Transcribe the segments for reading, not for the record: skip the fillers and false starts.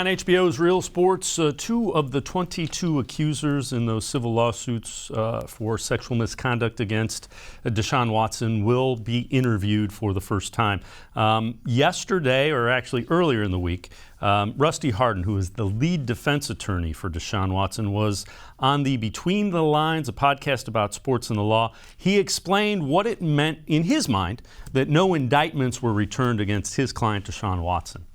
On HBO's Real Sports, two of the 22 accusers in those civil lawsuits for sexual misconduct against Deshaun Watson will be interviewed for the first time. Yesterday, or actually earlier in the week, Rusty Hardin, who is the lead defense attorney for Deshaun Watson, was on the Between the Lines, a podcast about sports and the law. He explained what it meant in his mind that no indictments were returned against his client, Deshaun Watson.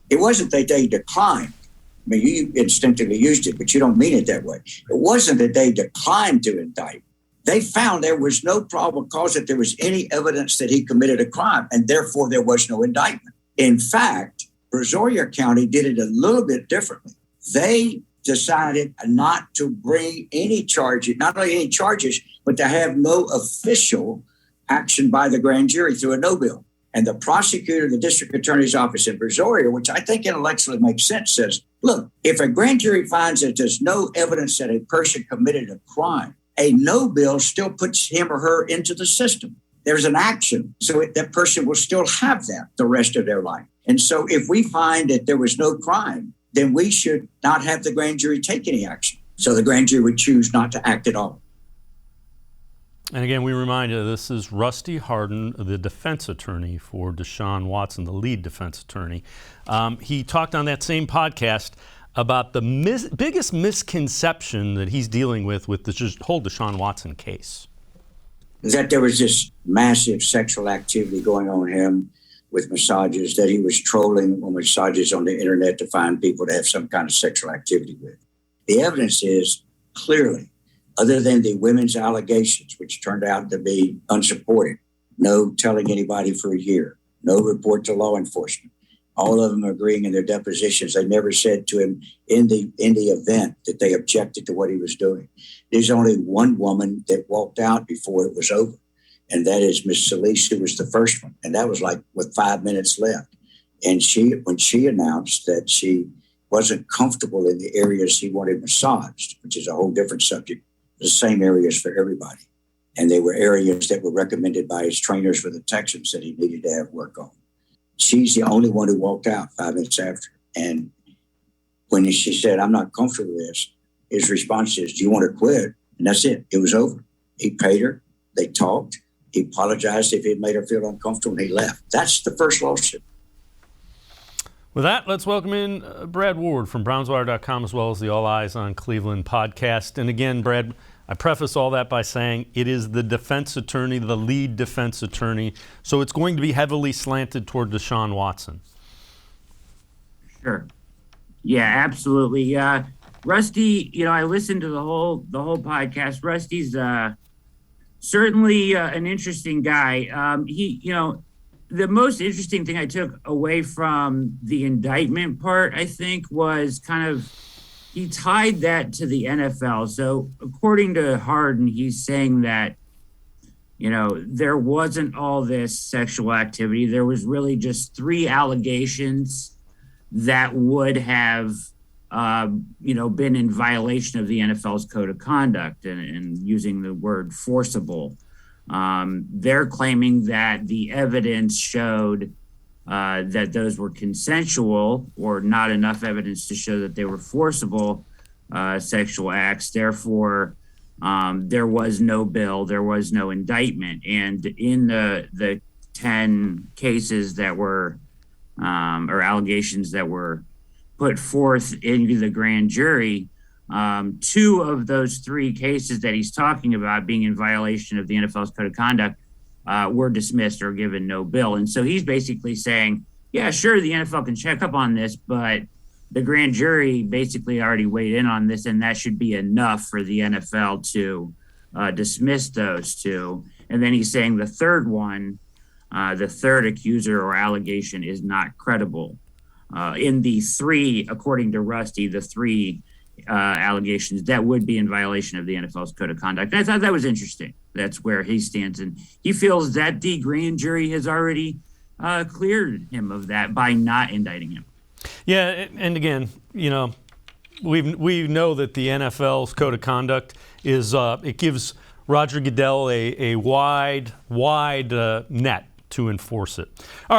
It wasn't that they declined. I mean, you instinctively used it, but you don't mean it that way. It wasn't that they declined to indict. They found there was no probable cause that there was any evidence that he committed a crime, and therefore there was no indictment. In fact, Brazoria County did it a little bit differently. They decided not to bring any charges, not only any charges, but to have no official action by the grand jury through a no bill. And the prosecutor, the district attorney's office in Brazoria, which I think intellectually makes sense, says, look, if a grand jury finds that there's no evidence that a person committed a crime, a no bill still puts him or her into the system. There's an action. So that person will still have that the rest of their life. And so if we find that there was no crime, then we should not have the grand jury take any action. So the grand jury would choose not to act at all. And again, we remind you, this is Rusty Hardin, the defense attorney for Deshaun Watson, the lead defense attorney. He talked on that same podcast about the biggest misconception that he's dealing with the whole Deshaun Watson case. Is that there was this massive sexual activity going on him with massages, that he was trolling on massages on the internet to find people to have some kind of sexual activity with. The evidence is clearly, other than the women's allegations, which turned out to be unsupported, no telling anybody for a year, no report to law enforcement, all of them agreeing in their depositions. They never said to him in the event that they objected to what he was doing. There's only one woman that walked out before it was over, and that is Miss Solis, who was the first one. And that was like with 5 minutes left. And when she announced that she wasn't comfortable in the areas he wanted massaged, which is a whole different subject, the same areas for everybody. And they were areas that were recommended by his trainers for the Texans that he needed to have work on. She's the only one who walked out 5 minutes after. And when she said, I'm not comfortable with this, his response is, do you want to quit? And that's it. It was over. He paid her. They talked. He apologized if it made her feel uncomfortable, and he left. That's the first lawsuit. With that, let's welcome in Brad Ward from brownswire.com, as well as the All Eyes on Cleveland podcast. And again, Brad, I preface all that by saying it is the defense attorney, the lead defense attorney, so it's going to be heavily slanted toward Deshaun Watson. Sure. Yeah, absolutely. Rusty, I listened to the whole podcast. Rusty's certainly an interesting guy. The most interesting thing I took away from the indictment part, I think, was kind of he tied that to the NFL. So according to Hardin, he's saying that, there wasn't all this sexual activity. There was really just 3 allegations that would have, been in violation of the NFL's code of conduct and using the word forcible. They're claiming that the evidence showed that those were consensual, or not enough evidence to show that they were forcible sexual acts. Therefore, there was no bill, there was no indictment. And in the 10 cases that were, or allegations that were put forth into the grand jury, 2 of those 3 cases that he's talking about being in violation of the NFL's code of conduct were dismissed or given no bill. And so he's basically saying, yeah, sure, the NFL can check up on this, but the grand jury basically already weighed in on this, and that should be enough for the NFL to dismiss those 2. And then he's saying the third one, the third accuser or allegation is not credible. In the 3, according to Rusty, the 3 allegations that would be in violation of the NFL's code of conduct. I thought that was interesting. That's where he stands. And he feels that the grand jury has already cleared him of that by not indicting him. Yeah, and again, we know that the NFL's code of conduct is it gives Roger Goodell a wide net to enforce it. All right.